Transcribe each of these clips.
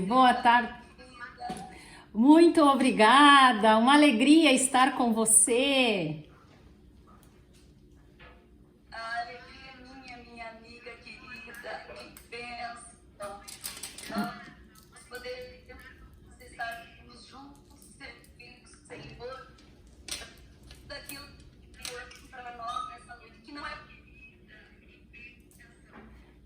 Boa tarde. Muito obrigada. Uma alegria estar com você. A alegria é minha amiga querida, que bênção. Nós podemos estarmos juntos, servindo o Senhor, daquilo que é para nós nessa noite, que não é.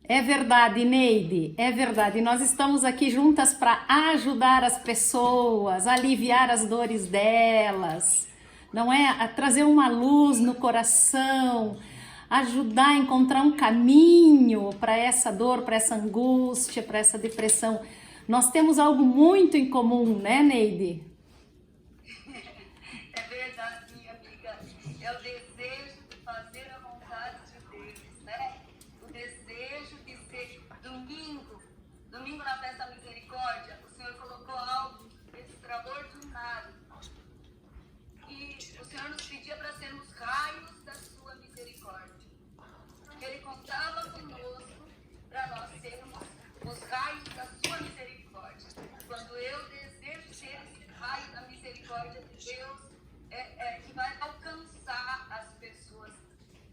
É verdade, Neide, é verdade. Nós estamos aqui juntas para ajudar as pessoas, aliviar as dores delas, não é? A trazer uma luz no coração, ajudar a encontrar um caminho para essa dor, para essa angústia, para essa depressão. Nós temos algo muito em comum, né, Neide? É verdade, minha amiga. É o desejo de fazer a vontade de Deus, né? O desejo de ser domingo na festa da misericórdia, o Senhor colocou algo extraordinário. E o Senhor nos pedia para sermos raios da sua misericórdia. Ele contava conosco para nós sermos os raios da sua misericórdia. Quando eu desejo ser esse raio da misericórdia de Deus, que vai alcançar as pessoas,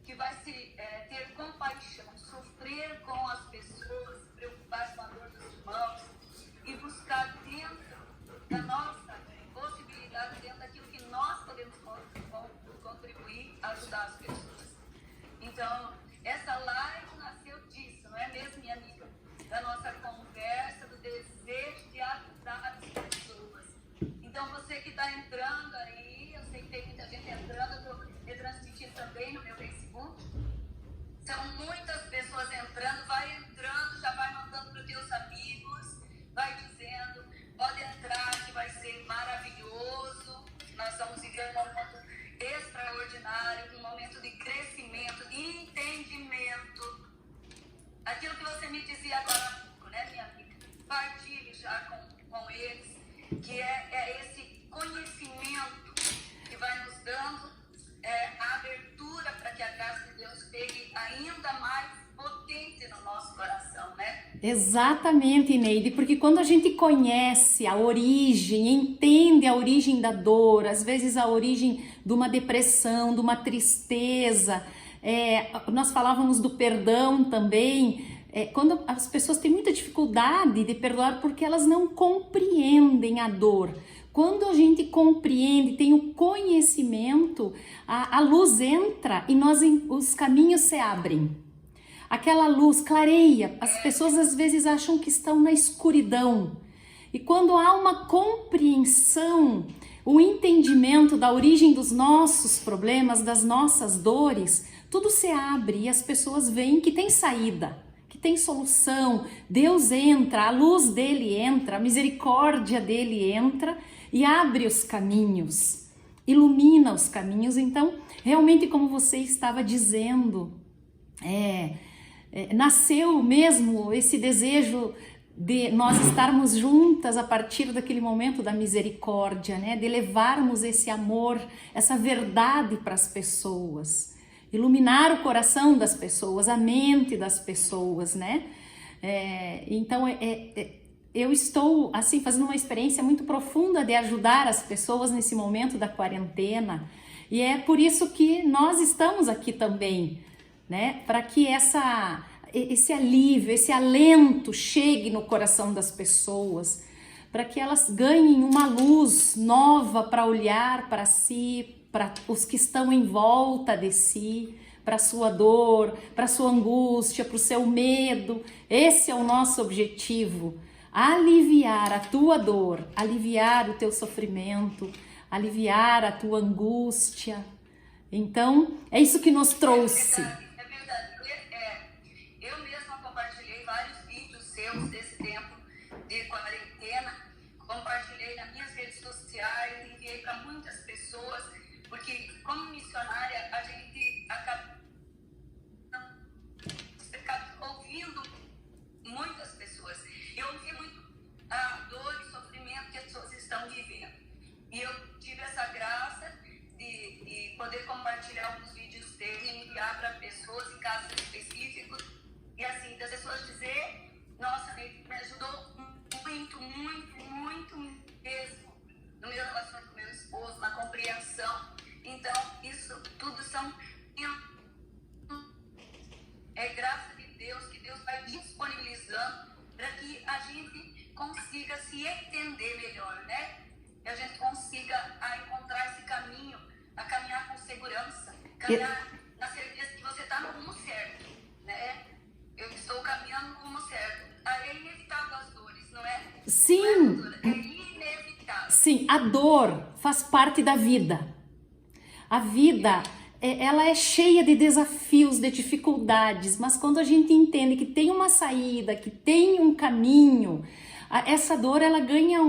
que vai ter compaixão, sofrer com as pessoas, se preocupar com a dor dos irmãos e buscar dentro da nossa possibilidade, dentro daquilo que nós podemos contribuir, ajudar as pessoas. Então, essa live nasceu disso, não é mesmo, minha amiga? Da nossa conversa, do desejo de ajudar as pessoas. Então, você que está entrando aí, eu sei que tem muita gente entrando, eu estou retransmitindo também no meu Facebook. São muitas pessoas entrando, vai entrando, já vai mandando para os teus amigos, vai dizendo, pode entrar que vai ser maravilhoso. Nós estamos vivendo um momento extraordinário, um momento de crescimento, de entendimento. Aquilo que você me dizia agora há pouco, né, minha amiga? Partilhe já com eles, que é esse conhecimento que vai nos dando a abertura para que a graça de Deus pegue ainda mais potente no nosso coração, né? Exatamente, Neide, porque quando a gente conhece a origem, entende a origem da dor, às vezes a origem de uma depressão, de uma tristeza, nós falávamos do perdão também, quando as pessoas têm muita dificuldade de perdoar porque elas não compreendem a dor. Quando a gente compreende, tem o conhecimento, a luz entra e os caminhos se abrem. Aquela luz clareia, as pessoas às vezes acham que estão na escuridão. E quando há uma compreensão, o entendimento da origem dos nossos problemas, das nossas dores, tudo se abre e as pessoas veem que tem saída, que tem solução. Deus entra, a luz dele entra, a misericórdia dele entra e abre os caminhos, ilumina os caminhos. Então, realmente, como você estava dizendo, nasceu mesmo esse desejo de nós estarmos juntas a partir daquele momento da misericórdia, né? De levarmos esse amor, essa verdade para as pessoas, iluminar o coração das pessoas, a mente das pessoas, né? Então, eu estou assim fazendo uma experiência muito profunda de ajudar as pessoas nesse momento da quarentena, e é por isso que nós estamos aqui também, né? Para que esse alívio, esse alento chegue no coração das pessoas, para que elas ganhem uma luz nova para olhar para si, para os que estão em volta de si, para a sua dor, para a sua angústia, para o seu medo. Esse é o nosso objetivo. Aliviar a tua dor, aliviar o teu sofrimento, aliviar a tua angústia. Então, é isso que nos trouxe. É verdade. Eu mesma compartilhei vários vídeos seus desse tempo de quarentena, compartilhei nas minhas redes sociais, enviei para muitas pessoas, porque como missionária a gente acaba ouvindo muitas pessoas. Eu ouvi muito a dor e sofrimento que as pessoas estão vivendo. E eu tive essa graça de poder compartilhar alguns vídeos dele e enviar para pessoas em casos específicos. E assim, das pessoas dizer, nossa, me ajudou muito, consiga se entender melhor, né? Que a gente consiga encontrar esse caminho, a caminhar com segurança, caminhar na certeza que você está no rumo certo, né? Eu estou caminhando no rumo certo. É inevitável as dores, não é? Sim. Não é, é inevitável. Sim, a dor faz parte da vida. A vida, ela é cheia de desafios, de dificuldades, mas quando a gente entende que tem uma saída, que tem um caminho, essa dor, ela ganha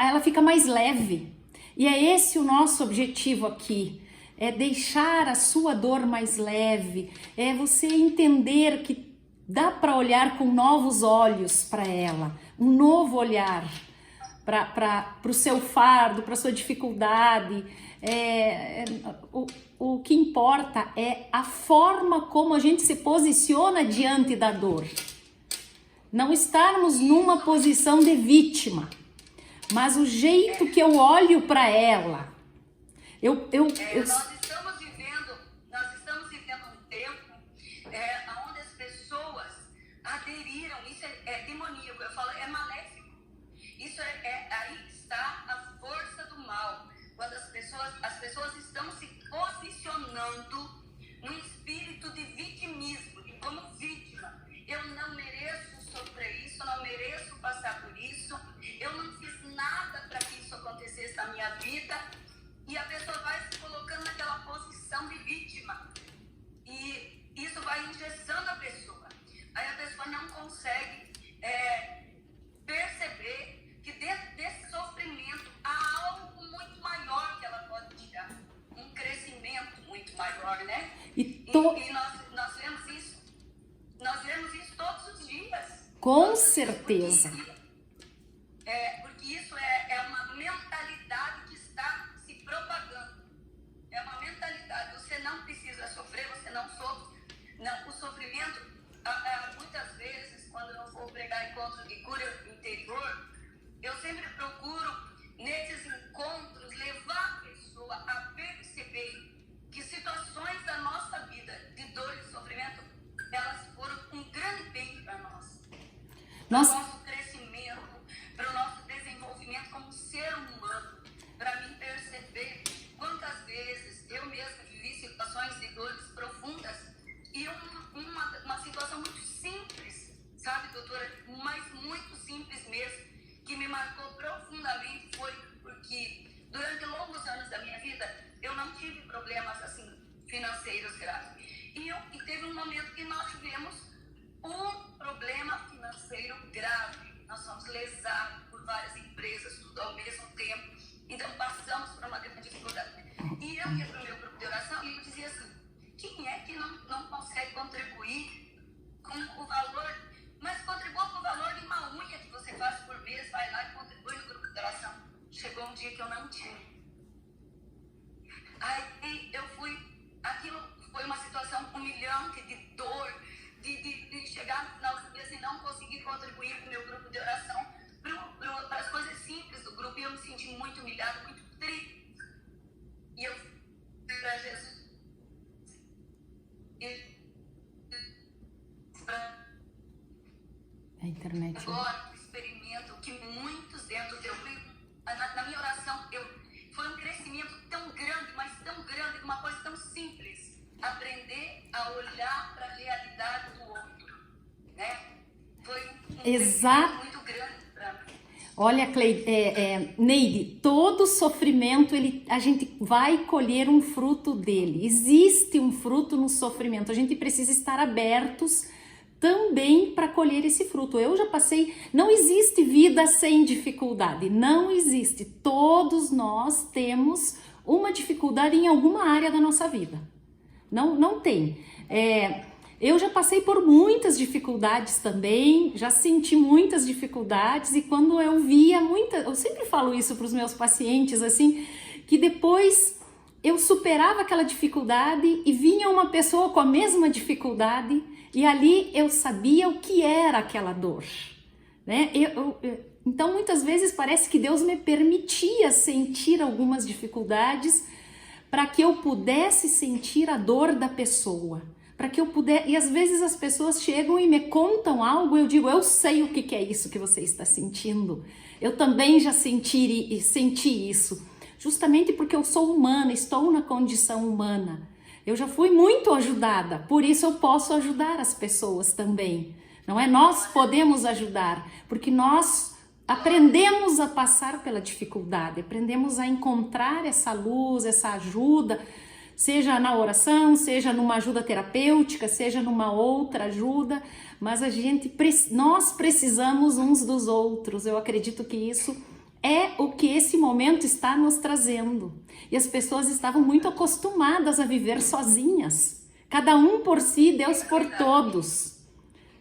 ela fica mais leve. E é esse o nosso objetivo aqui, é deixar a sua dor mais leve, é você entender que dá para olhar com novos olhos para ela, um novo olhar para o seu fardo, para a sua dificuldade. O que importa é a forma como a gente se posiciona diante da dor. Não estarmos numa posição de vítima, mas o jeito que eu olho para ela. Nós estamos vivendo um tempo onde as pessoas aderiram, isso é demoníaco, eu falo, é maléfico. Isso aí está a força do mal. Quando as pessoas estão se posicionando num espírito de vitimismo, e como vítima. Eu não mereço sofrer isso, eu não mereço passar por isso, eu não fiz nada para que isso acontecesse na minha vida. E a pessoa vai se colocando naquela posição de vítima. E isso vai engessando a pessoa. Aí a pessoa não consegue perceber que dentro desse sofrimento há algo muito maior que ela pode tirar. Um crescimento muito maior, né? E nós vemos isso. Nós vemos isso todos os dias. Com certeza. Porque isso é uma mentalidade que está se propagando. É uma mentalidade. Você não precisa sofrer, você não sofre. Não, o sofrimento, muitas vezes, quando eu vou pregar encontros de cura interior, eu sempre procuro, nesses encontros, levar a pessoa a perceber que situações da nossa vida, de dor e sofrimento, elas foram um grande bem para nós. Para o nosso crescimento, para o nosso desenvolvimento como ser humano, para mim perceber quantas vezes eu mesma vivi situações de dores profundas e uma situação muito simples, sabe, doutora? Mas muito simples mesmo, que me marcou profundamente foi porque durante longos anos da minha vida eu não tive problemas assim financeiros graves. E teve um momento que nós tivemos um problema financeiro grave. Nós fomos lesados por várias empresas, tudo ao mesmo tempo. Então passamos por uma grande dificuldade. E eu ia para o meu grupo de oração e eu dizia assim: quem é que não consegue contribuir com o valor? Mas contribua com o valor de uma unha que você faz por mês, vai lá e contribui no grupo de oração. Chegou um dia que eu não tinha. Aí eu fui, aquilo foi uma situação humilhante, de dor, de chegar no final do dia e não conseguir contribuir com o meu grupo de oração para as coisas simples do grupo. E eu me senti muito humilhada, muito triste. E eu fui para Jesus. A internet. Agora eu experimento que muitos dentro do na minha oração, foi um crescimento tão grande, mas tão grande, uma coisa tão simples. Aprender a olhar para a realidade do outro, né? Foi um crescimento muito grande para mim. Olha, Neide, todo sofrimento, a gente vai colher um fruto dele. Existe um fruto no sofrimento. A gente precisa estar abertos também para colher esse fruto. Eu já passei, não existe vida sem dificuldade, não existe. Todos nós temos uma dificuldade em alguma área da nossa vida. Não tem. Eu já passei por muitas dificuldades também, já senti muitas dificuldades e quando eu via eu sempre falo isso para os meus pacientes, assim, que depois eu superava aquela dificuldade e vinha uma pessoa com a mesma dificuldade e ali eu sabia o que era aquela dor, né? Então muitas vezes parece que Deus me permitia sentir algumas dificuldades para que eu pudesse sentir a dor da pessoa, para que eu puder. E às vezes as pessoas chegam e me contam algo, eu digo, eu sei o que é isso que você está sentindo. Eu também já senti isso, justamente porque eu sou humana, estou na condição humana. Eu já fui muito ajudada, por isso eu posso ajudar as pessoas também. Não é? Nós podemos ajudar, porque nós aprendemos a passar pela dificuldade, aprendemos a encontrar essa luz, essa ajuda, seja na oração, seja numa ajuda terapêutica, seja numa outra ajuda, mas nós precisamos uns dos outros. Eu acredito que isso é o que esse momento está nos trazendo. E as pessoas estavam muito acostumadas a viver sozinhas, cada um por si, Deus por todos,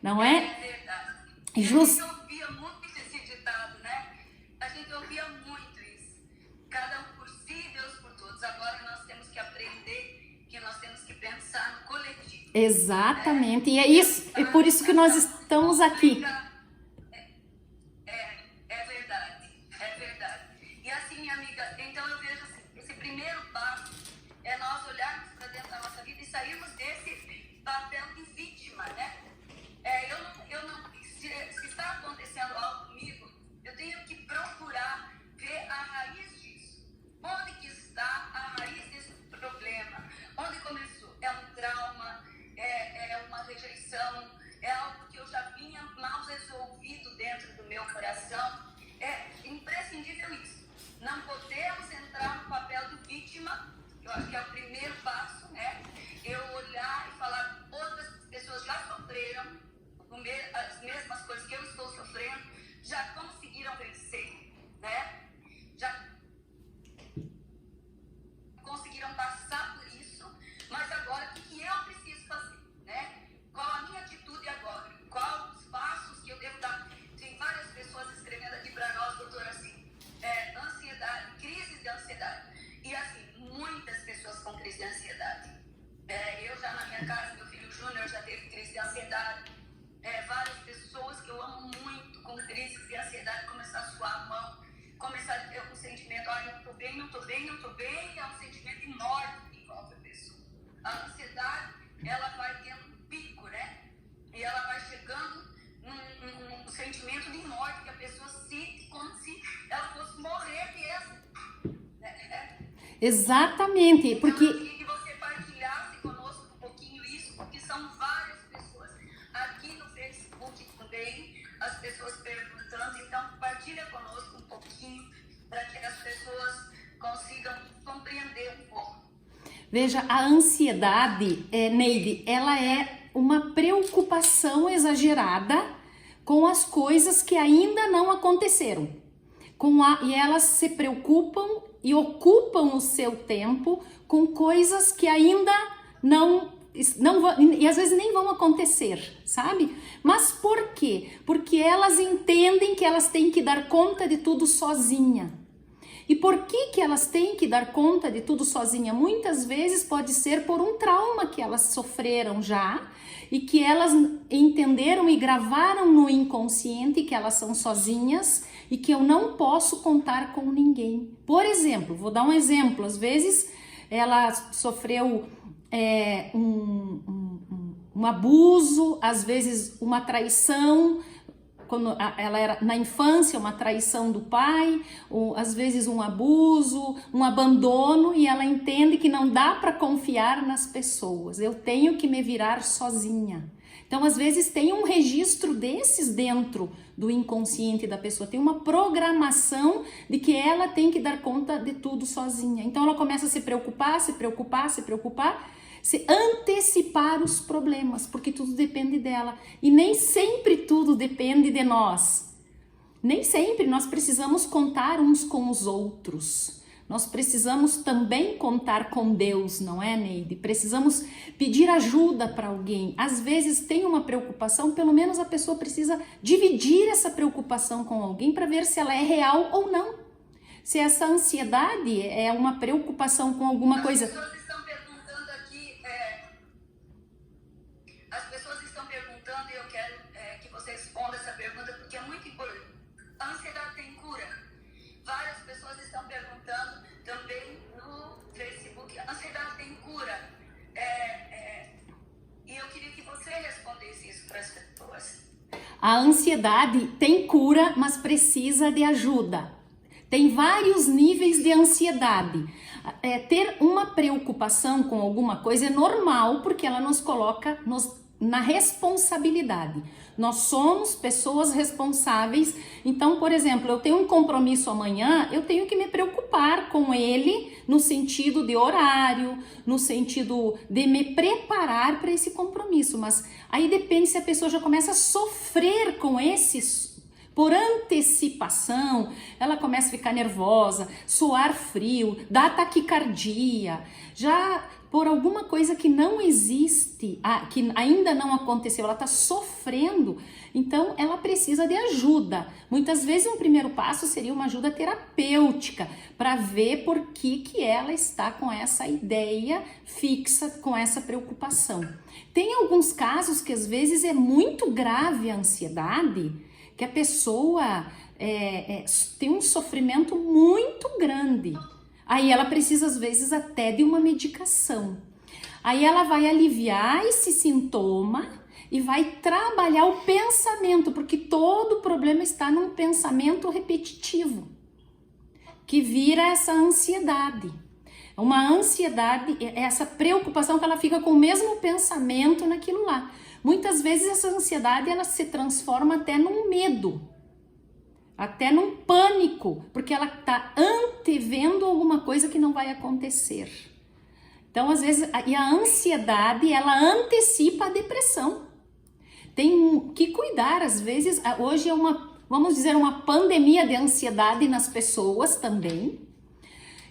não é? É verdade. A gente ouvia muito esse ditado, né? A gente ouvia muito isso. Cada um por si, Deus por todos. Agora nós temos que aprender que nós temos que pensar no coletivo. Exatamente. E é isso, é por isso que nós estamos aqui. É verdade, é verdade. E assim, minha amiga, então eu vejo assim, esse primeiro passo é nós olharmos para dentro da nossa vida e sairmos desse papel de vítima, né? Se está acontecendo algo comigo, eu tenho que procurar ver a raiz disso. Onde que está a raiz desse problema? Onde começou? É um trauma? É uma rejeição? É algo que eu já vinha mal resolvido dentro do meu coração? É imprescindível isso. Não podemos entrar no papel de vítima. Eu acho que é o primeiro passo, né? Eu olhar e falar, outras pessoas já sofreram as mesmas coisas que eu estou sofrendo, já conseguiram vencer, né? Já conseguiram passar por isso, mas agora o que eu preciso fazer, né? Qual a minha atitude agora? Qual os passos que eu devo dar? Tem várias pessoas escrevendo aqui para nós, doutora, assim, ansiedade, crises de ansiedade. E assim, muitas pessoas com crise de ansiedade. Eu já na minha casa, meu filho Júnior já teve crise de ansiedade. Várias pessoas que eu amo muito com crises de ansiedade começar a suar a mão, começar a ter um sentimento, não estou bem, é um sentimento de morte que envolve a pessoa. A ansiedade, ela vai tendo um pico, né? E ela vai chegando num sentimento de morte que a pessoa sente como se ela fosse morrer mesmo. Exatamente, Então, porque... eu queria que você partilhasse conosco um pouquinho isso, porque são várias pessoas aqui no Facebook também, as pessoas perguntando, então partilha conosco um pouquinho para que as pessoas consigam compreender um pouco. Veja, a ansiedade, Neide, ela é uma preocupação exagerada com as coisas que ainda não aconteceram. E elas se preocupam e ocupam o seu tempo com coisas que ainda não vão, e às vezes nem vão acontecer, sabe? Mas por quê? Porque elas entendem que elas têm que dar conta de tudo sozinha. E por que elas têm que dar conta de tudo sozinha? Muitas vezes pode ser por um trauma que elas sofreram já e que elas entenderam e gravaram no inconsciente que elas são sozinhas e que eu não posso contar com ninguém. Por exemplo, vou dar um exemplo, às vezes ela sofreu um abuso, às vezes uma traição, quando ela era na infância, uma traição do pai, ou às vezes um abuso, um abandono, e ela entende que não dá para confiar nas pessoas, eu tenho que me virar sozinha. Então, às vezes tem um registro desses dentro do inconsciente da pessoa, tem uma programação de que ela tem que dar conta de tudo sozinha. Então ela começa a se preocupar, se antecipar os problemas, porque tudo depende dela. E nem sempre tudo depende de nós. Nem sempre nós precisamos contar uns com os outros. Nós precisamos também contar com Deus, não é, Neide? Precisamos pedir ajuda para alguém. Às vezes tem uma preocupação, pelo menos a pessoa precisa dividir essa preocupação com alguém para ver se ela é real ou não. Se essa ansiedade é uma preocupação com alguma coisa... As pessoas estão perguntando e eu quero que você responda essa pergunta porque é muito importante. A ansiedade tem cura? Várias pessoas estão perguntando também no Facebook. A ansiedade tem cura? E A ansiedade tem cura, mas precisa de ajuda. Tem vários níveis de ansiedade. Ter uma preocupação com alguma coisa é normal, porque ela nos coloca na responsabilidade. Nós somos pessoas responsáveis. Então, por exemplo, eu tenho um compromisso amanhã, eu tenho que me preocupar com ele no sentido de horário, no sentido de me preparar para esse compromisso. Mas aí depende se a pessoa já começa a sofrer com esses. Por antecipação, ela começa a ficar nervosa, suar frio, dar taquicardia, já por alguma coisa que não existe, que ainda não aconteceu, ela está sofrendo, então ela precisa de ajuda. Muitas vezes um primeiro passo seria uma ajuda terapêutica, para ver por que ela está com essa ideia fixa, com essa preocupação. Tem alguns casos que às vezes é muito grave a ansiedade, que a pessoa tem um sofrimento muito grande. Aí ela precisa, às vezes, até de uma medicação. Aí ela vai aliviar esse sintoma e vai trabalhar o pensamento, porque todo problema está num pensamento repetitivo, que vira essa ansiedade. Uma ansiedade é essa preocupação que ela fica com o mesmo pensamento naquilo lá. Muitas vezes essa ansiedade ela se transforma até num medo, até num pânico, porque ela está antevendo alguma coisa que não vai acontecer. Então, às vezes, e a ansiedade, ela antecipa a depressão. Tem que cuidar, às vezes, hoje é vamos dizer, uma pandemia de ansiedade nas pessoas também,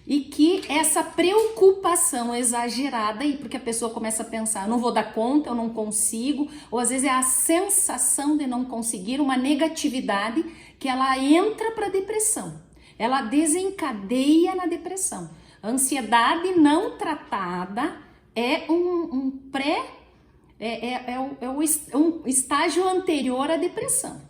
e que essa preocupação exagerada, porque a pessoa começa a pensar, não vou dar conta, eu não consigo, ou às vezes é a sensação de não conseguir, uma negatividade, que ela entra para a depressão, ela desencadeia na depressão. A ansiedade não tratada é um estágio anterior à depressão.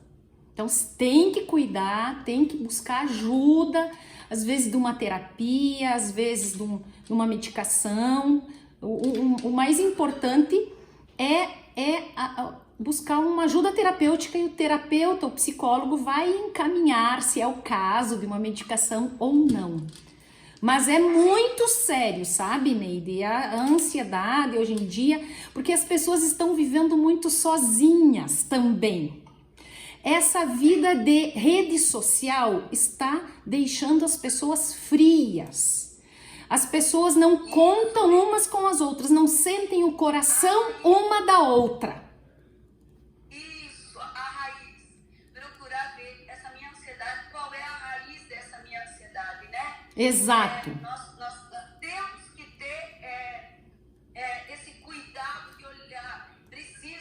Então tem que cuidar, tem que buscar ajuda, às vezes de uma terapia, às vezes de uma medicação. O mais importante é buscar uma ajuda terapêutica, e o terapeuta, o psicólogo vai encaminhar se é o caso de uma medicação ou não. Mas é muito sério, sabe, Neide? A ansiedade hoje em dia, porque as pessoas estão vivendo muito sozinhas também. Essa vida de rede social está deixando as pessoas frias. As pessoas não contam umas com as outras, não sentem o coração uma da outra. Isso, a raiz. Procurar ver essa minha ansiedade, qual é a raiz dessa minha ansiedade, né? Exato. Nós temos que ter esse cuidado de olhar.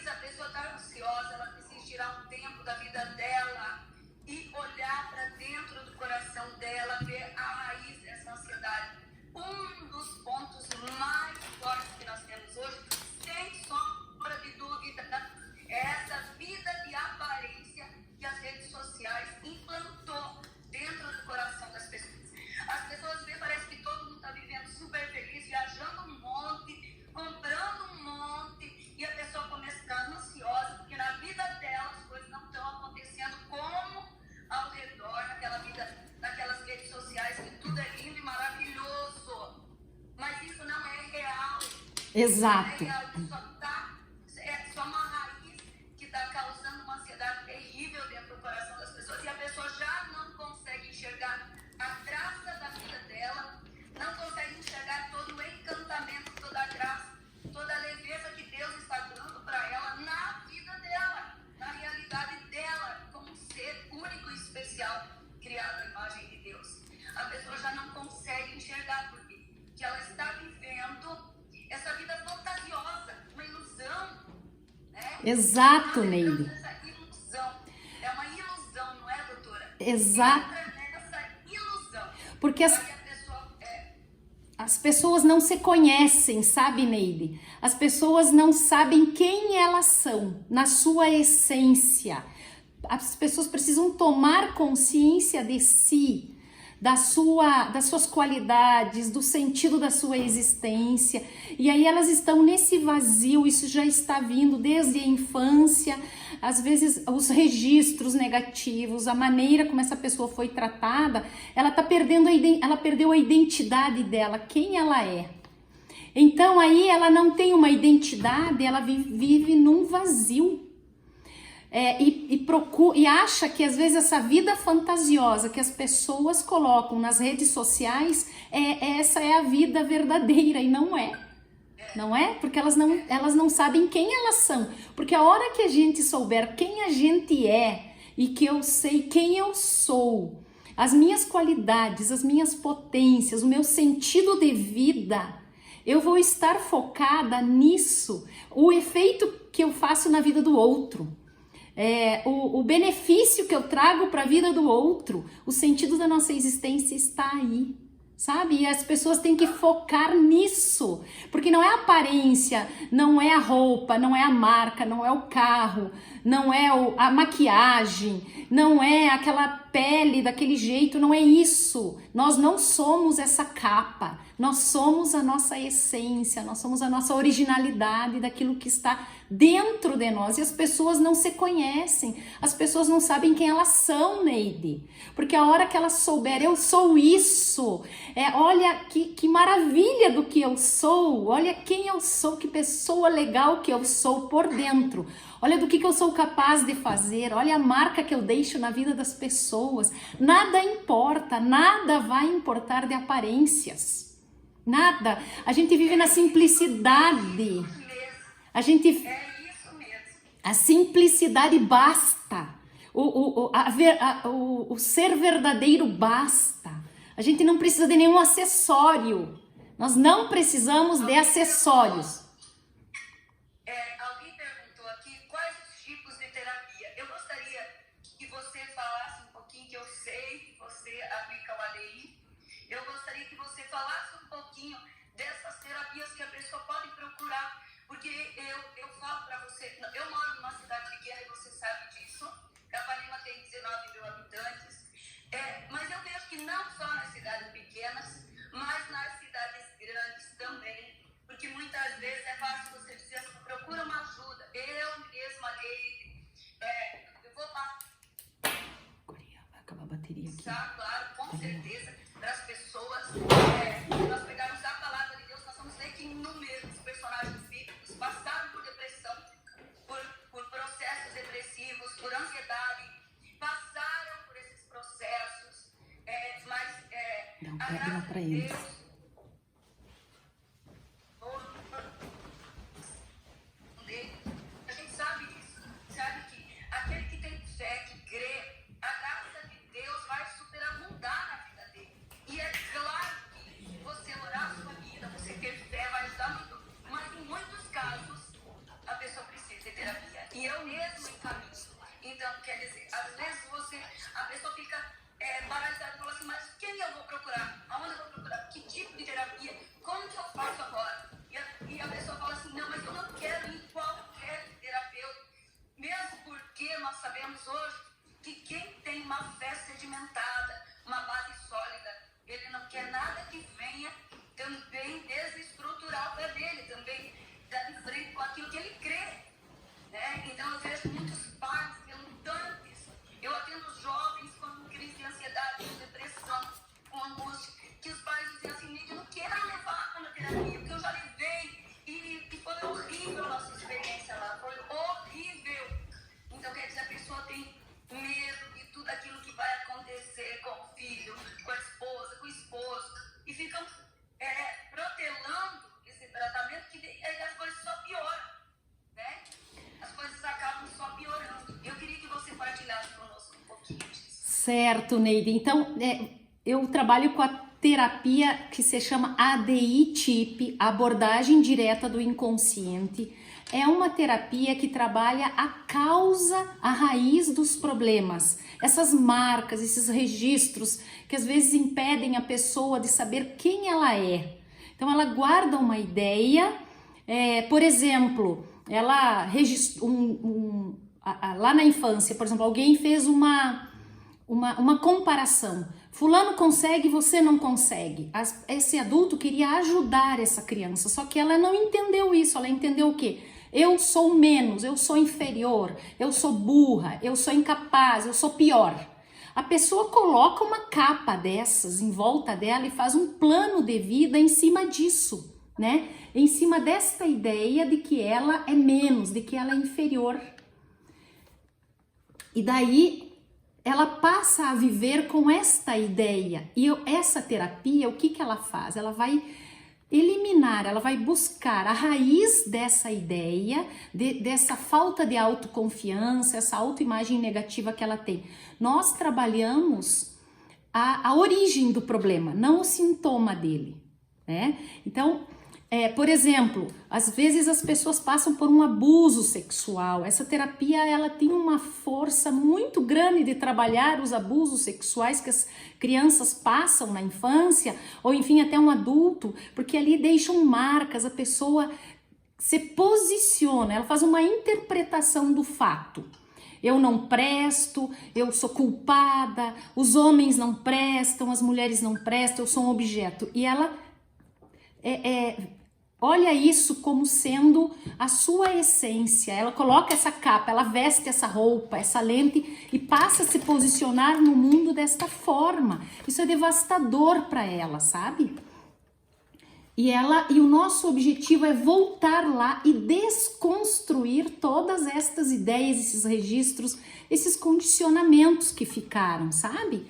A pessoa está ansiosa, ela precisa tirar um tempo da vida dela e olhar para dentro do coração dela, ver a raiz dessa ansiedade. Um dos pontos mais fortes que nós temos hoje, sem sombra de dúvida, é essa vida de aparência que as redes sociais implantou dentro do coração das pessoas. As pessoas veem, parece que todo mundo está vivendo super feliz, viajando um monte, comprando um monte, e a pessoa começa a ficar ansiosa, porque na vida dela as coisas não estão acontecendo como ao redor, naquela vida, naquelas redes sociais, que tudo é lindo e maravilhoso. Mas isso não é real. Exato. Não é real, é só uma raiz que está causando uma ansiedade terrível dentro do coração das pessoas, e a pessoa já não consegue enxergar a graça da vida dela, não consegue enxergar todo o encantamento, toda a graça, toda a leveza que Deus está dando para ela na vida dela, na realidade dela, como um ser único e especial, criado à imagem de Deus. A pessoa já não consegue enxergar, porque ela está vivendo essa vida fantasiosa, uma ilusão, né? Exato, Neide. Essa ilusão. É uma ilusão, não é, doutora? Exato. Entra nessa ilusão. Porque as pessoas não se conhecem, sabe, Neide? As pessoas não sabem quem elas são, na sua essência. As pessoas precisam tomar consciência de si, das suas qualidades, do sentido da sua existência. E aí elas estão nesse vazio, isso já está vindo desde a infância, às vezes os registros negativos, a maneira como essa pessoa foi tratada, ela perdeu a identidade dela, quem ela é. Então aí ela não tem uma identidade, ela vive num vazio. E acha que às vezes essa vida fantasiosa que as pessoas colocam nas redes sociais, essa é a vida verdadeira, e não é. Não é? Porque elas não sabem quem elas são. Porque a hora que a gente souber quem a gente é e que eu sei quem eu sou, as minhas qualidades, as minhas potências, o meu sentido de vida, eu vou estar focada nisso, o efeito que eu faço na vida do outro. O benefício que eu trago para a vida do outro, o sentido da nossa existência está aí, sabe? E as pessoas têm que focar nisso, porque não é a aparência, não é a roupa, não é a marca, não é o carro, não é a maquiagem, não é aquela pele daquele jeito, não é isso. Nós não somos essa capa, nós somos a nossa essência, nós somos a nossa originalidade daquilo que está dentro de nós. E as pessoas não se conhecem, as pessoas não sabem quem elas são, Neide. Porque a hora que elas souberem, eu sou isso, olha que maravilha do que eu sou, olha quem eu sou, que pessoa legal que eu sou por dentro. Olha do que eu sou capaz de fazer, olha a marca que eu deixo na vida das pessoas. Nada importa, nada vai importar de aparências. Nada. A gente vive na simplicidade. A simplicidade basta. O ser verdadeiro basta. A gente não precisa de nenhum acessório. Nós não precisamos de acessórios. Alguém perguntou aqui quais os tipos de terapia. Eu gostaria que você falasse um pouquinho, que eu sei que você aplica o ADI. Eu gostaria que você falasse um pouquinho dessas terapias que a pessoa pode procurar, porque eu falo para você, eu moro numa cidade pequena e você sabe disso. Capanema tem 19 mil habitantes, mas eu vejo que não só nas cidades pequenas, mas nas cidades grandes também, porque muitas vezes é fácil você dizer assim, procura uma ajuda. Eu mesma, eu vou lá. Vai acabar a bateria aqui. Claro, com certeza, para as pessoas, nós pegarmos a palavra de Deus, nós vamos ver que inúmeros personagens bíblicos passaram por depressão, por processos depressivos, por ansiedade, passaram por esses processos, mas a graça de Deus, a gente sabe disso, sabe que aquele que tem fé, que crê, a graça de Deus vai superabundar na vida dele. E é claro que você orar a sua vida, você ter fé vai ajudar muito, mas em muitos casos a pessoa precisa de terapia. E eu mesmo encaminho. Então, quer dizer, às vezes a pessoa fica paralisada e fala assim, mas quem eu vou procurar? Aonde eu vou procurar? Que tipo de terapia? Como que eu faço agora? E a pessoa fala assim, não, mas eu não quero ir em qualquer terapeuta. Mesmo porque nós sabemos hoje que quem tem uma fé sedimentada, uma base sólida, ele não quer nada que venha também desestruturar o pé dele, também dar de frente com aquilo que ele crê. Né? Então eu vejo muitos pais relutantes. Eu atendo jovens com crise de ansiedade, com depressão, com angústia, que os pais dizem assim, Neide, eu não quero levar para a terapia, porque eu já levei e foi horrível a nossa experiência lá, foi horrível. Então quer dizer, a pessoa tem medo de tudo aquilo que vai acontecer com o filho, com a esposa, com o esposo, e ficam protelando esse tratamento que aí as coisas só pioram, né? As coisas acabam só piorando. Eu queria que você partilhasse conosco um pouquinho disso. Certo, Neide. Então, eu trabalho com a terapia que se chama ADI-TIP, abordagem direta do inconsciente. É uma terapia que trabalha a causa, a raiz dos problemas. Essas marcas, esses registros que às vezes impedem a pessoa de saber quem ela é. Então ela guarda uma ideia, por exemplo, ela registrou lá na infância, por exemplo, alguém fez uma uma comparação. Fulano consegue, você não consegue. Esse adulto queria ajudar essa criança, só que ela não entendeu isso. Ela entendeu o quê? Eu sou menos, eu sou inferior, eu sou burra, eu sou incapaz, eu sou pior. A pessoa coloca uma capa dessas em volta dela e faz um plano de vida em cima disso, né? Em cima desta ideia de que ela é menos, de que ela é inferior. E daí ela passa a viver com esta ideia. E essa terapia, o que ela faz? Ela vai eliminar, ela vai buscar a raiz dessa ideia, dessa falta de autoconfiança, essa autoimagem negativa que ela tem. Nós trabalhamos a origem do problema, não o sintoma dele, né? Então, por exemplo, às vezes as pessoas passam por um abuso sexual. Essa terapia, ela tem uma força muito grande de trabalhar os abusos sexuais que as crianças passam na infância, ou enfim, até um adulto, porque ali deixam marcas, a pessoa se posiciona, ela faz uma interpretação do fato. Eu não presto, eu sou culpada, os homens não prestam, as mulheres não prestam, eu sou um objeto. E ela olha isso como sendo a sua essência. Ela coloca essa capa, ela veste essa roupa, essa lente e passa a se posicionar no mundo desta forma. Isso é devastador para ela, sabe? E o nosso objetivo é voltar lá e desconstruir todas estas ideias, esses registros, esses condicionamentos que ficaram, sabe?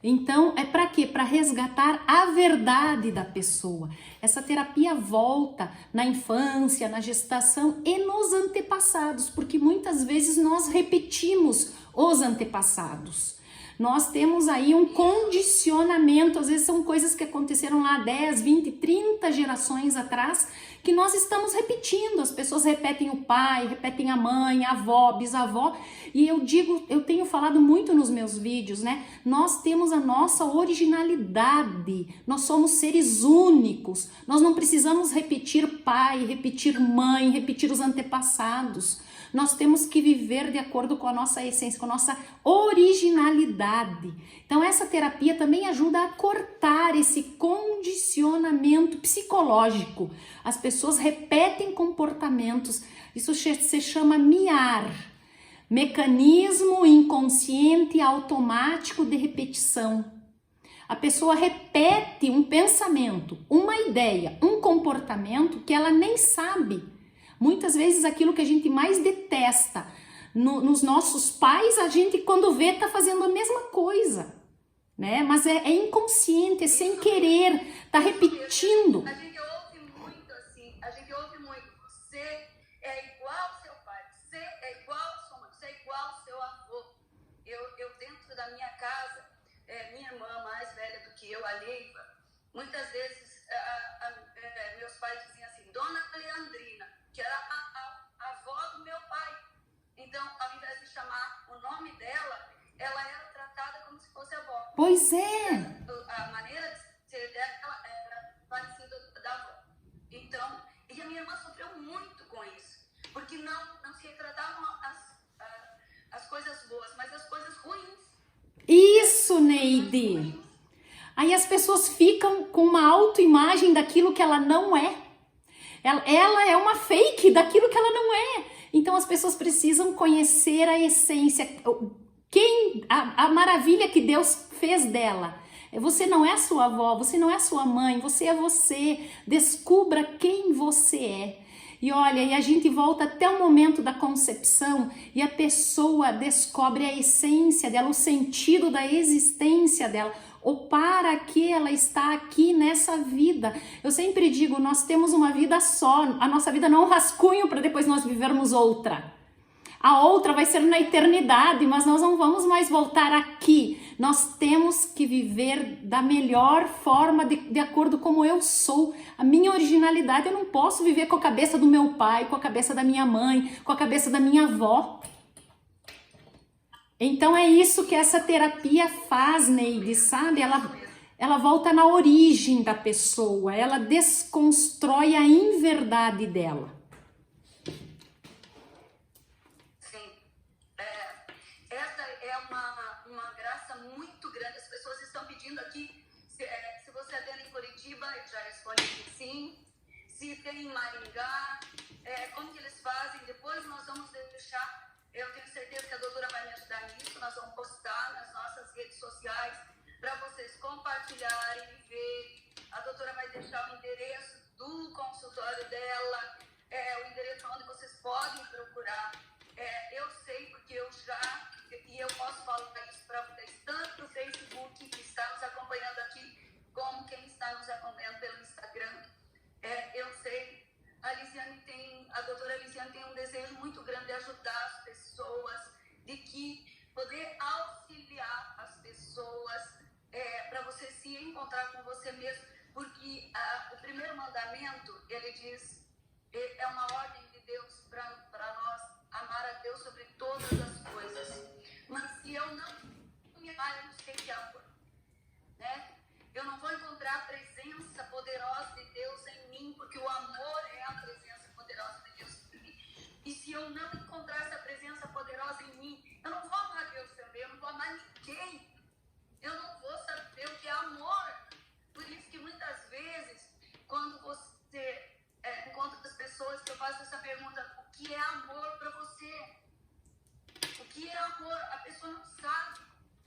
Então, é para quê? Para resgatar a verdade da pessoa. Essa terapia volta na infância, na gestação e nos antepassados, porque muitas vezes nós repetimos os antepassados. Nós temos aí um condicionamento, às vezes são coisas que aconteceram lá 10, 20, 30 gerações atrás, que nós estamos repetindo. As pessoas repetem o pai, repetem a mãe, a avó, bisavó, e eu tenho falado muito nos meus vídeos, né? Nós temos a nossa originalidade, nós somos seres únicos, nós não precisamos repetir pai, repetir mãe, repetir os antepassados. Nós temos que viver de acordo com a nossa essência, com a nossa originalidade. Então essa terapia também ajuda a cortar esse condicionamento psicológico. As pessoas repetem comportamentos, isso se chama MIAR, mecanismo inconsciente automático de repetição. A pessoa repete um pensamento, uma ideia, um comportamento que ela nem sabe. Muitas vezes aquilo que a gente mais detesta nos nossos pais, a gente quando vê tá fazendo a mesma coisa, né? Mas é inconsciente, é sem querer, tá repetindo. A gente ouve muito assim, você é igual ao seu pai, você é igual à sua mãe, você é igual ao seu avô. Eu dentro da minha casa, minha irmã mais velha do que eu, a Leiva, muitas vezes meus pais diziam assim, Dona Leandrina, que era a avó do meu pai. Então, ao invés de chamar o nome dela, ela era tratada como se fosse a avó. Pois é. A maneira de ser dela era parecida da avó. Então, e a minha irmã sofreu muito com isso, porque não se retratavam as coisas boas, mas as coisas ruins. Isso, Neide. Aí as pessoas ficam com uma autoimagem daquilo que ela não é. Ela é uma fake daquilo que ela não é. Então as pessoas precisam conhecer a essência, a maravilha que Deus fez dela. Você não é sua avó, você não é sua mãe, você é você. Descubra quem você é. E olha, e a gente volta até o momento da concepção e a pessoa descobre a essência dela, o sentido da existência dela, ou para que ela está aqui nessa vida. Eu sempre digo, nós temos uma vida só, a nossa vida não é um rascunho para depois nós vivermos outra. A outra vai ser na eternidade, mas nós não vamos mais voltar aqui. Nós temos que viver da melhor forma, de acordo com como eu sou. A minha originalidade, eu não posso viver com a cabeça do meu pai, com a cabeça da minha mãe, com a cabeça da minha avó. Então é isso que essa terapia faz, Neide, sabe? Ela volta na origem da pessoa, ela desconstrói a inverdade dela. Sim, essa é uma graça tem em Maringá, como que eles fazem. Depois nós vamos deixar, eu tenho certeza que a doutora vai me ajudar nisso, nós vamos postar nas nossas redes sociais para vocês compartilharem e verem. A doutora vai deixar o endereço do consultório dela, o endereço onde vocês podem procurar. Eu sei porque eu já, e eu posso falar isso para vocês, tanto no Facebook, que está nos acompanhando aqui, como quem está nos acompanhando pelo Instagram. Eu sei, a doutora Lisiane tem um desejo muito grande de ajudar as pessoas, de poder auxiliar as pessoas, para você se encontrar com você mesmo, porque o primeiro mandamento, ele diz, é uma ordem de Deus para nós, amar a Deus sobre todas as coisas. Mas se eu não me amar, eu não sei que é amor, né? Eu não vou encontrar a presença poderosa de Deus em mim, porque o amor é a presença poderosa de Deus em mim. E se eu não encontrar essa presença poderosa em mim, eu não vou amar Deus também, eu não vou amar ninguém. Eu não vou saber o que é amor. Por isso que muitas vezes, quando você encontra as pessoas, que eu faço essa pergunta, o que é amor para você? O que é amor? A pessoa não sabe,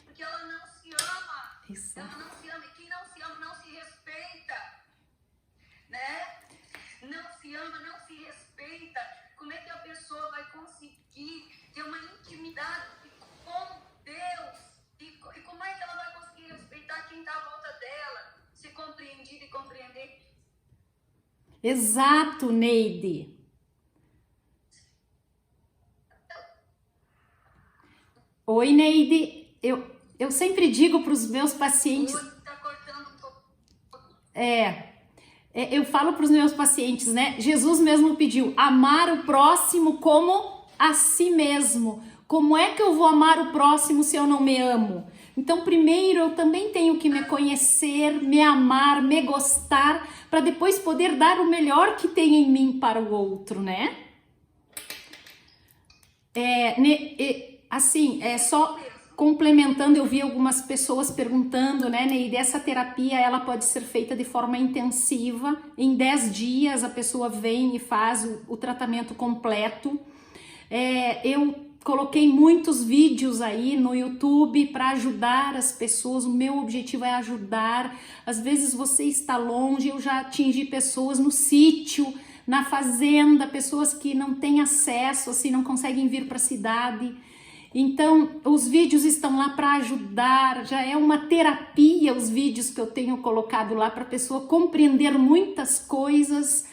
porque ela não se ama. Isso. Ela não se ama. E quem não se ama não se respeita, né? Não se ama, não se respeita. Como é que a pessoa vai conseguir ter uma intimidade com Deus? E como é que ela vai conseguir respeitar quem está à volta dela? Se compreender e compreender. Exato, Neide. Oi, Neide. Eu sempre digo para os meus pacientes... Tá cortando um pouco. Eu falo para os meus pacientes, né? Jesus mesmo pediu amar o próximo como a si mesmo. Como é que eu vou amar o próximo se eu não me amo? Então, primeiro eu também tenho que me conhecer, me amar, me gostar, para depois poder dar o melhor que tem em mim para o outro, né? Só complementando, eu vi algumas pessoas perguntando, né, Neide, essa terapia ela pode ser feita de forma intensiva, em 10 dias a pessoa vem e faz o tratamento completo. Eu coloquei muitos vídeos aí no YouTube para ajudar as pessoas, o meu objetivo é ajudar. Às vezes você está longe, eu já atingi pessoas no sítio, na fazenda, pessoas que não têm acesso, assim, não conseguem vir para a cidade. Então, os vídeos estão lá para ajudar, já é uma terapia os vídeos que eu tenho colocado lá para a pessoa compreender muitas coisas.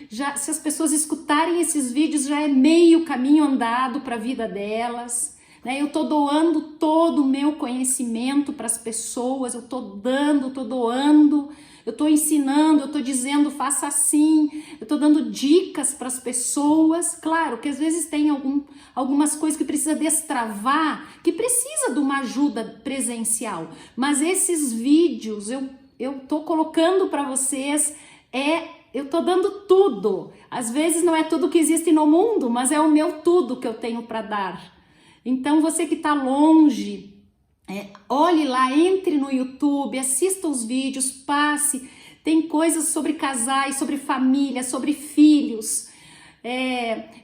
Já, se as pessoas escutarem esses vídeos, já é meio caminho andado para a vida delas, né? Eu tô doando todo o meu conhecimento para as pessoas, eu tô doando, eu tô ensinando, eu tô dizendo faça assim, eu tô dando dicas para as pessoas. Claro que às vezes tem algumas coisas que precisa destravar, que precisa de uma ajuda presencial, mas esses vídeos eu tô colocando para vocês, eu tô dando tudo. Às vezes não é tudo que existe no mundo, mas é o meu tudo que eu tenho para dar. Então você que tá longe, olhe lá, entre no YouTube, assista os vídeos, passe. Tem coisas sobre casais, sobre família, sobre filhos,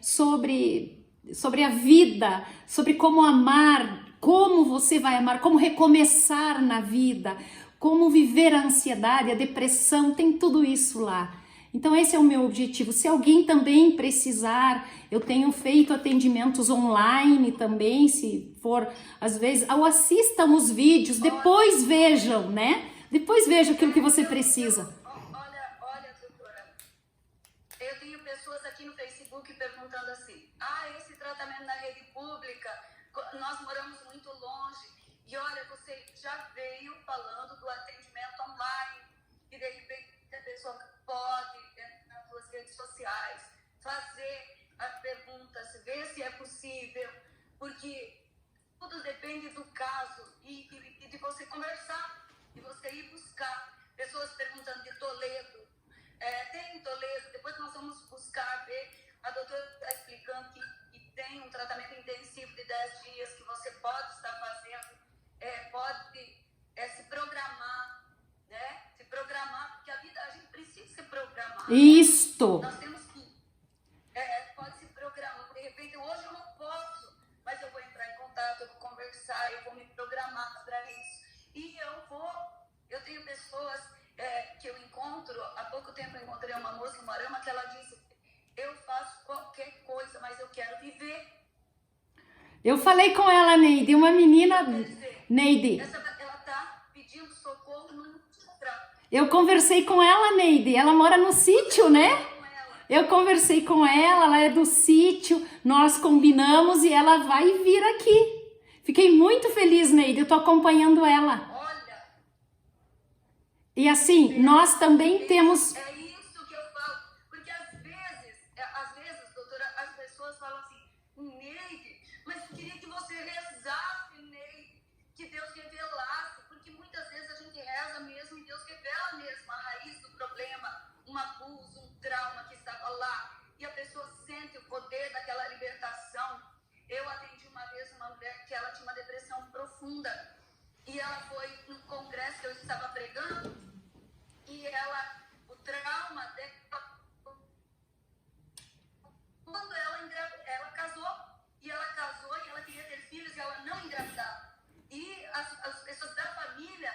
sobre a vida, sobre como amar, como você vai amar, como recomeçar na vida, como viver a ansiedade, a depressão, tem tudo isso lá. Então esse é o meu objetivo. Se alguém também precisar, eu tenho feito atendimentos online também, se for, às vezes, ou assistam os vídeos, depois vejam, né? Depois vejam aquilo que você precisa. Olha, doutora, eu tenho pessoas aqui no Facebook perguntando assim, esse tratamento na rede pública, nós moramos muito longe, e olha, você já veio falando do atendimento online, e de repente a pessoa pode, nas suas redes sociais, fazer as perguntas, ver se é possível, porque tudo depende do caso e de você conversar, de você ir buscar. Pessoas perguntando de Toledo, tem em Toledo, depois nós vamos buscar, ver, a doutora está explicando que tem um tratamento intensivo de 10 dias que você pode estar fazendo, pode se programar, né? Se programar, porque a vida, a gente precisa se programar. Isto. Nós temos que, pode se programar, de repente, hoje eu não posso, mas eu vou entrar em contato, eu vou conversar, eu vou me programar para isso. E eu tenho pessoas que eu encontro, há pouco tempo eu encontrei uma moça em Moarama que ela disse, eu faço qualquer coisa, mas eu quero viver. Eu falei com ela, Neide, uma menina, Quer dizer, Neide. ela está pedindo socorro no encontra. Eu conversei com ela, Neide, ela mora no sítio, né? Eu conversei com ela é do sítio, nós combinamos e ela vai vir aqui. Fiquei muito feliz, Neide, eu tô acompanhando ela. Olha. E assim, nós também temos... É isso que eu falo, porque às vezes, doutora, as pessoas falam assim, Neide, mas eu queria que você rezasse, Neide, que Deus revelasse, porque muitas vezes a gente reza mesmo e Deus revela mesmo a raiz do problema, um abuso, um trauma que estava lá, e a pessoa sente o poder daquela libertação. Eu atendi uma vez uma mulher que ela tinha uma depressão profunda, e ela foi num congresso que eu estava pregando, e o trauma dela, quando ela casou e ela queria ter filhos e ela não engravidava. E as pessoas da família,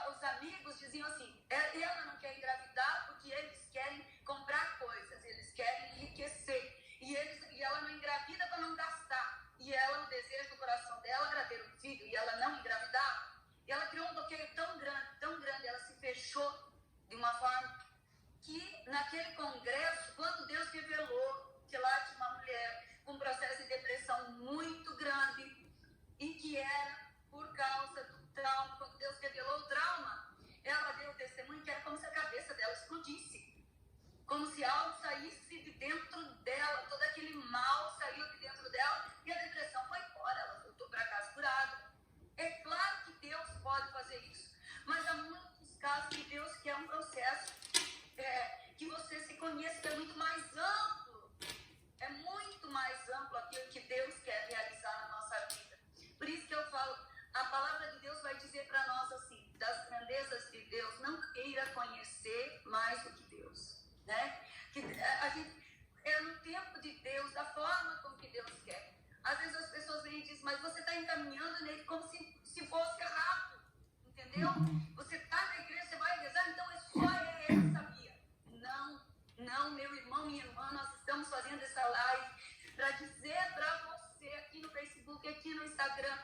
os amigos diziam assim, ela não quer engravidar porque eles querem comprar coisas, eles querem enriquecer. E ela não engravida para não gastar. E o desejo do coração dela era ter um filho e ela não engravidava. E ela criou um bloqueio tão grande, ela se fechou de uma forma que naquele congresso, quando Deus revelou que lá tinha uma mulher com um processo de depressão muito grande e que era por causa do trauma, quando Deus revelou o trauma, ela deu o testemunho que era como se a cabeça dela explodisse, como se algo saísse de dentro dela, todo aquele mal saiu de dentro dela e a depressão foi embora, ela voltou para casa curada. É claro que Deus pode fazer isso, mas há muitos casos que Deus quer um processo que você se conheça, que é muito mais amplo. É muito mais amplo aquilo que Deus quer realizar na nossa vida. Por isso que eu falo, a palavra de Deus vai dizer para nós assim, das grandezas de Deus, não queira conhecer mais do que Deus, né? Que a gente no tempo de Deus, da forma como que Deus quer. Às vezes as pessoas vêm e dizem, mas você está encaminhando nele como se fosse rápido, entendeu? Você está na igreja, você vai rezar, então é só ele sabia. Não, meu irmão, minha irmã, nós estamos fazendo essa live para dizer para você aqui no Facebook, aqui no Instagram,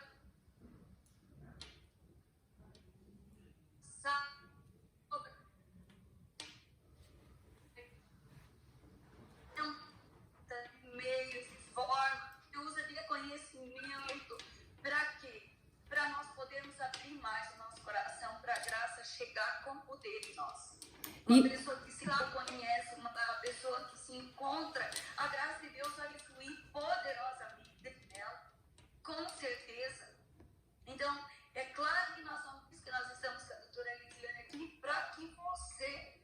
meios e formas, que usa de conhecimento, para quê? Para nós podermos abrir mais o nosso coração para a graça chegar com poder em nós. Uma pessoa que se conhece, uma pessoa que se encontra, a graça de Deus vai fluir poderosamente nela, com certeza. Então, é claro que nós estamos com a doutora Elisiane aqui, para que você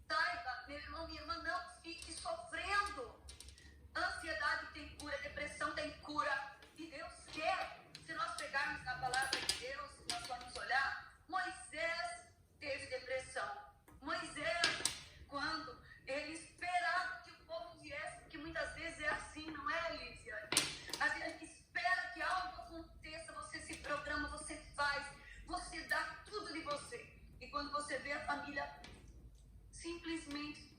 saiba, meu irmão, minha irmã, não fique sofrendo. Ansiedade tem cura, depressão tem cura. E Deus quer, se nós pegarmos na palavra de Deus, se nós formos olhar, Moisés teve depressão. Moisés, quando ele esperava que o povo viesse, porque muitas vezes é assim, não é, Elisiane? A gente espera que algo aconteça, você se programa, você faz, você dá tudo de você. E quando você vê a família simplesmente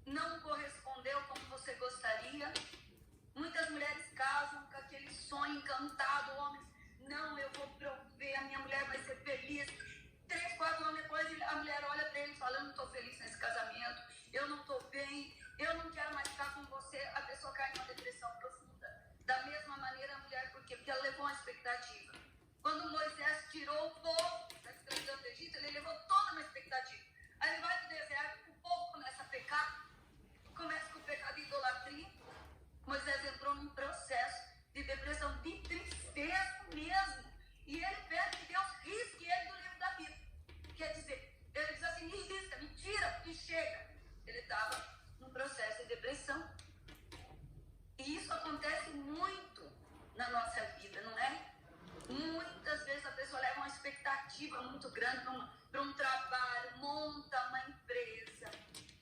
não correspondeu como você gostaria. Muitas mulheres casam com aquele sonho encantado, homens, não, eu vou prover, a minha mulher vai ser feliz. 3, 4 anos depois, a mulher olha para ele e fala, eu não estou feliz nesse casamento, eu não estou bem, eu não quero mais ficar com você. A pessoa cai numa depressão profunda. Da mesma maneira a mulher, por quê? Porque ela levou uma expectativa. Quando Moisés tirou o povo da escravidão do Egito, ele levou toda uma expectativa. Aí ele vai para o deserto, o povo começa a pecar, começa com o pecado de idolatria. Moisés entrou num processo de depressão, de tristeza mesmo. E ele pede que Deus risque ele do livro da vida. Quer dizer, ele diz assim, me risca, me tira, porque chega. Ele estava num processo de depressão. E isso acontece muito na nossa vida, não é? Muitas vezes a pessoa leva uma expectativa muito grande para um trabalho, monta uma empresa,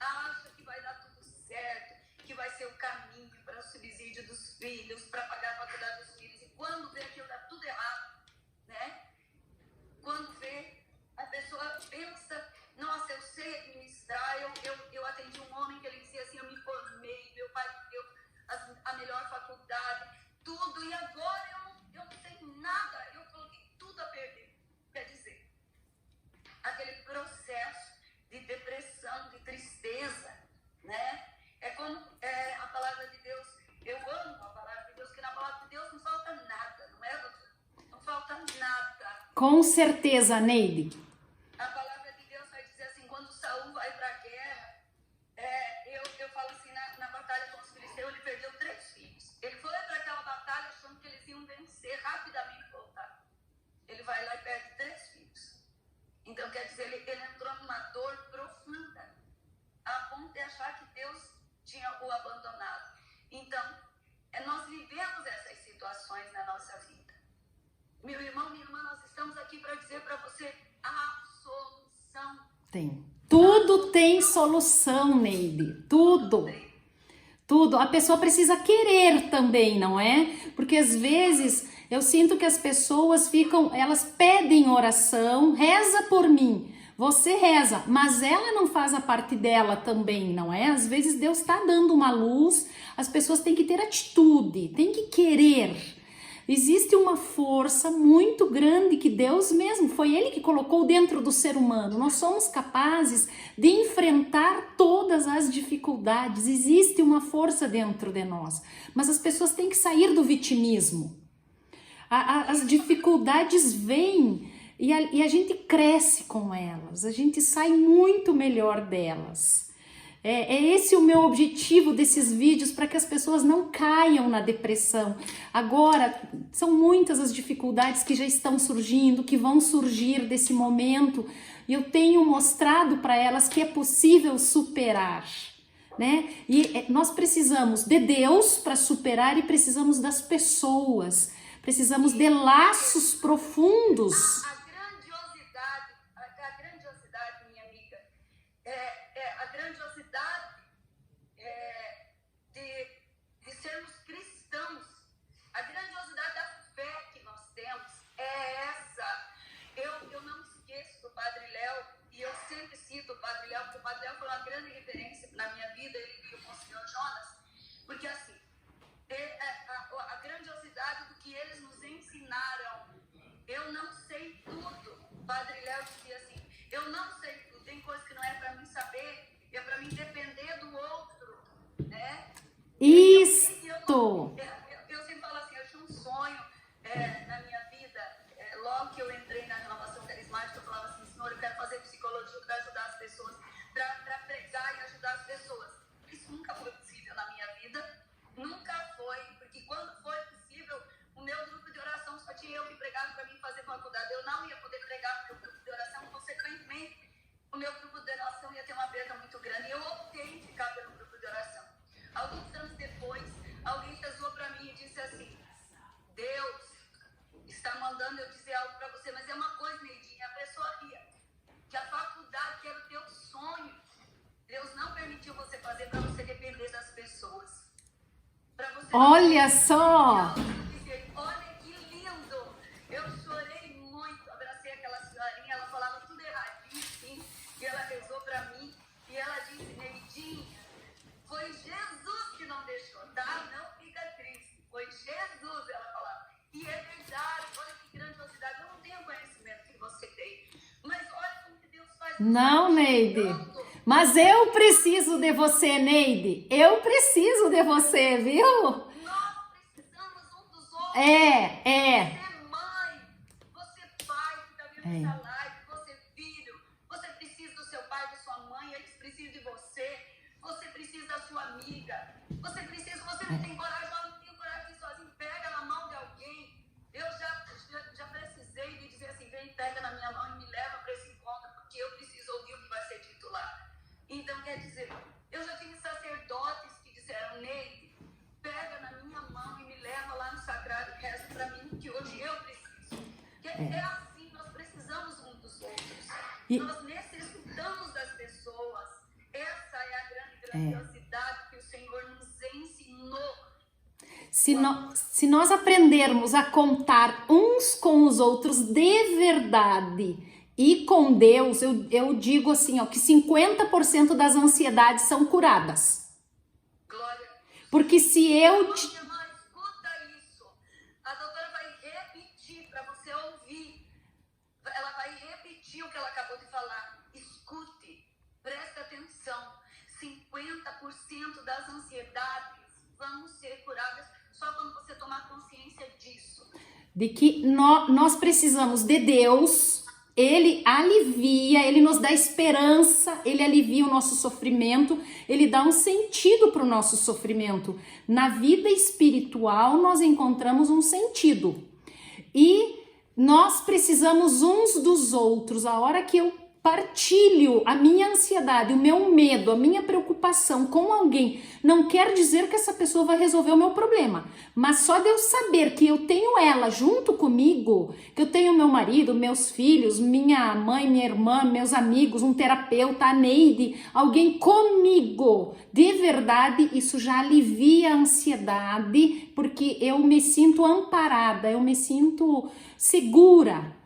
acha que vai dar tudo certo, que vai ser o caminho para o subsídio dos filhos, para pagar a faculdade dos filhos, e quando vê aquilo dá tudo errado, né? Quando vê, a pessoa pensa, nossa, eu sei administrar, eu atendi um homem que ele dizia assim, eu me formei, meu pai me deu a melhor faculdade, tudo, e agora eu não sei nada, eu coloquei tudo a perder. Quer dizer, aquele processo de depressão, de tristeza, né? É como a palavra de Deus, eu amo a palavra de Deus, que na palavra de Deus não falta nada, não é, doutor? Não falta nada. Com certeza, Neide. A palavra de Deus vai dizer assim, quando Saul vai para a guerra, eu falo assim, na batalha com os filisteus, ele perdeu 3 filhos. Ele foi para aquela batalha achando que eles iam vencer, rapidamente voltar. Ele vai lá e perde 3 filhos. Então, quer dizer, ele entrou numa dor profunda, a ponto de achar que Deus tinha o abandonado. Então, nós vivemos essas situações na nossa vida. Meu irmão, minha irmã, nós estamos aqui para dizer para você a solução. Tem. Tudo tem solução, Neide. Tudo. Tudo. A pessoa precisa querer também, não é? Porque às vezes eu sinto que as pessoas elas pedem oração, reza por mim. Você reza, mas ela não faz a parte dela também, não é? Às vezes Deus está dando uma luz, as pessoas têm que ter atitude, têm que querer. Existe uma força muito grande que Deus mesmo, foi Ele que colocou dentro do ser humano. Nós somos capazes de enfrentar todas as dificuldades. Existe uma força dentro de nós. Mas as pessoas têm que sair do vitimismo. As dificuldades vêm e a gente cresce com elas. A gente sai muito melhor delas. É esse o meu objetivo desses vídeos, para que as pessoas não caiam na depressão. Agora, são muitas as dificuldades que já estão surgindo, que vão surgir desse momento, e eu tenho mostrado para elas que é possível superar, né? E nós precisamos de Deus para superar e precisamos das pessoas, precisamos de laços profundos. A grandiosidade, minha amiga, a grandiosidade de sermos cristãos, a grandiosidade da fé que nós temos é essa. Eu não esqueço do Padre Léo, e eu sempre cito o Padre Léo, porque o Padre Léo foi uma grande referência na minha vida, ele e o Monsenhor Jonas, porque assim, a grandiosidade do que eles nos ensinaram. Eu não sei tudo. O Padre Léo dizia assim, eu não sei tudo, tem coisa que não é para mim saber, é para mim depender do outro, né? Isto! Eu sempre falo assim, eu tinha um sonho na minha vida, logo que eu entrei na renovação carismática, eu falava assim, Senhor, eu quero fazer psicologia para ajudar as pessoas, para pregar e ajudar as pessoas. Isso nunca foi possível na minha vida, nunca foi, porque quando foi possível, o meu grupo de oração só tinha eu que pregava para mim fazer faculdade, eu não ia poder pregar para o meu grupo de oração, consequentemente, o meu grupo de oração ia ter uma perda muito grande, e eu optei em ficar pelo grupo de oração. Alguns anos depois, alguém rezou para mim e disse assim, Deus está mandando eu dizer algo para você, mas é uma coisa, Neidinha, a pessoa ria, que a faculdade que era o teu sonho, Deus não permitiu você fazer para você depender das pessoas. Olha só! Olha que lindo! Eu chorei muito, abracei aquela senhorinha, ela falava tudo erradinho, sim, e ela rezou para mim, e ela disse, Neidinha, foi Jesus que não deixou, tá? Não fica triste, foi Jesus, ela falava. E é verdade, olha que grandiosidade, eu não tenho o conhecimento que você tem, mas olha como que Deus faz. Não, Neide, mas eu preciso de você, Neide, eu preciso de você, viu? Nós precisamos um dos outros. É. Você é mãe, você é pai que está vendo essa live, você é filho, você precisa do seu pai, da sua mãe, eles precisam de você precisa da sua amiga, você não tem coragem, eu não tenho coragem de ir sozinho, pega na mão de alguém. Eu já precisei de dizer assim, vem, pega na minha mão e me leva para esse encontro, porque eu preciso ouvir o que vai ser dito lá. Então, quer dizer, eu já tive sacerdotes que disseram, Neide, pega na minha mão e me leva lá no sagrado e reza para mim, que hoje eu preciso. É assim, nós precisamos um dos outros. E- Nós necessitamos das pessoas. Essa é a grande grandiosidade que o Senhor nos ensinou. Se nós aprendermos a contar uns com os outros de verdade e com Deus, eu digo assim, ó, que 50% das ansiedades são curadas. Glória. Porque se eu... Irmã, escuta isso. A doutora vai repetir para você ouvir. Ela vai repetir o que ela acabou de falar. Escute, preste atenção. 50% das ansiedades vão ser curadas só quando você tomar consciência disso. De que nós precisamos de Deus, Ele alivia, Ele nos dá esperança, Ele alivia o nosso sofrimento, Ele dá um sentido para o nosso sofrimento. Na vida espiritual nós encontramos um sentido. E nós precisamos uns dos outros. A hora que eu partilho a minha ansiedade, o meu medo, a minha preocupação com alguém, não quer dizer que essa pessoa vai resolver o meu problema, mas só de eu saber que eu tenho ela junto comigo, que eu tenho meu marido, meus filhos, minha mãe, minha irmã, meus amigos, um terapeuta, a Neide, alguém comigo, de verdade, isso já alivia a ansiedade, porque eu me sinto amparada, eu me sinto segura.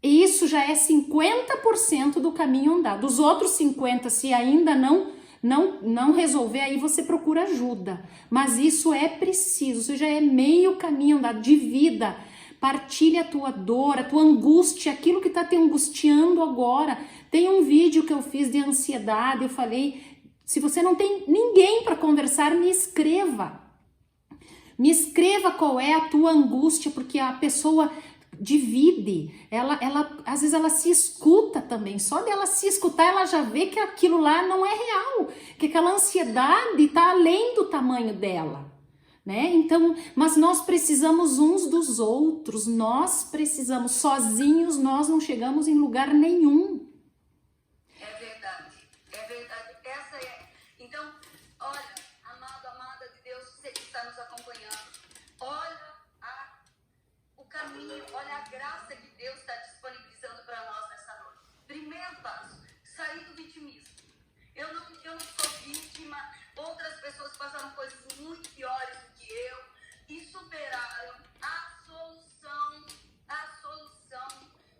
E isso já é 50% do caminho andado. Os outros 50%, se ainda não resolver, aí você procura ajuda. Mas isso é preciso, isso já é meio caminho andado de vida. Partilha a tua dor, a tua angústia, aquilo que está te angustiando agora. Tem um vídeo que eu fiz de ansiedade, eu falei, se você não tem ninguém para conversar, me escreva. Me escreva qual é a tua angústia, porque a pessoa divide, ela às vezes ela se escuta também, só dela se escutar ela já vê que aquilo lá não é real, que aquela ansiedade está além do tamanho dela, né? Então, mas nós precisamos uns dos outros, nós precisamos, sozinhos nós não chegamos em lugar nenhum. É verdade, é verdade, essa é. Então, olha, amado, amada de Deus, você que está nos acompanhando, olha o caminho, olha a graça que Deus está disponibilizando para nós nessa noite. Primeiro passo, sair do vitimismo. Eu não sou vítima, outras pessoas passaram coisas muito piores do que eu e superaram. A solução,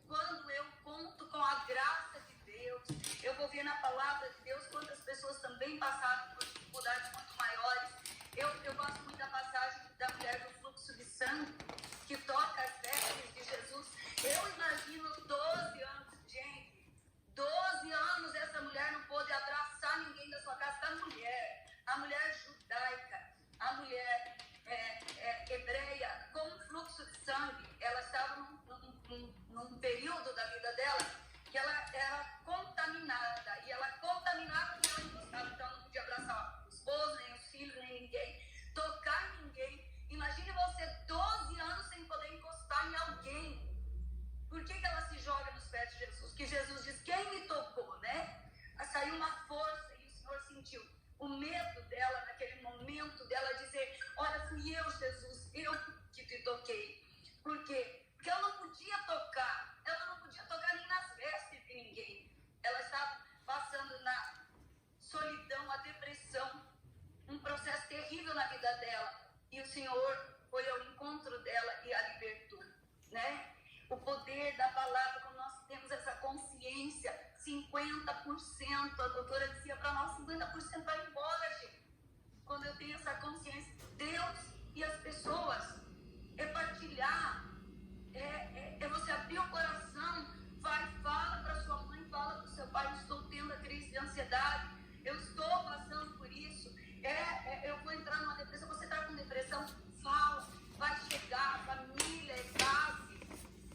quando eu conto com a graça de Deus, eu vou ver na palavra de Deus quantas pessoas também passaram por dificuldades muito maiores. Eu gosto muito da passagem da mulher do fluxo de sangue, que toca as vestes de Jesus. Eu imagino 12 anos, gente, 12 anos essa mulher não pôde abraçar ninguém da sua casa. A mulher judaica, a mulher hebreia, com um fluxo de sangue, ela estava num período da vida dela que ela era contaminada, e ela contaminava porque ela encostava, então ela não podia abraçar o esposo, nem os filhos, nem ninguém, tocar em ninguém. Imagine você 12 anos sem poder encostar em alguém. Por que ela se joga nos pés de Jesus? Que Jesus diz, quem me tocou, né? Saiu uma força e o Senhor sentiu o medo dela, naquele momento dela dizer, olha, fui eu, Jesus, eu que te toquei. Por quê? Porque ela não podia tocar nem nas vestes de ninguém. Ela estava passando na solidão, a depressão, um processo terrível na vida dela. E o Senhor foi ao encontro dela e a libertou, né? O poder da palavra, quando nós temos essa consciência, 50%, a doutora dizia para nós, 50% vai embora, gente. Quando eu tenho essa consciência, Deus e as pessoas, é partilhar, é você abrir o coração, fala para sua mãe, fala para o seu pai, eu estou tendo a crise de ansiedade, eu estou passando por isso, eu vou entrar numa depressão, você está com depressão, fala, vai chegar, a família é base,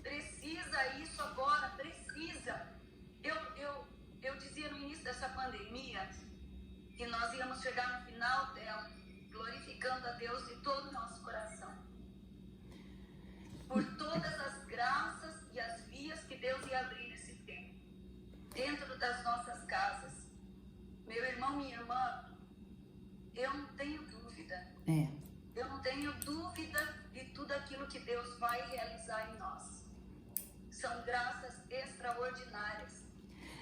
precisa isso agora, precisa. Eu dizia no início dessa pandemia que nós íamos chegar no final dela, glorificando a Deus de todo o nosso coração, por todas as graças e as vias que Deus ia abrir nesse tempo, dentro das nossas casas. Meu irmão, minha irmã, eu não tenho dúvida. Eu não tenho dúvida de tudo aquilo que Deus vai realizar em nós. São graças extraordinárias.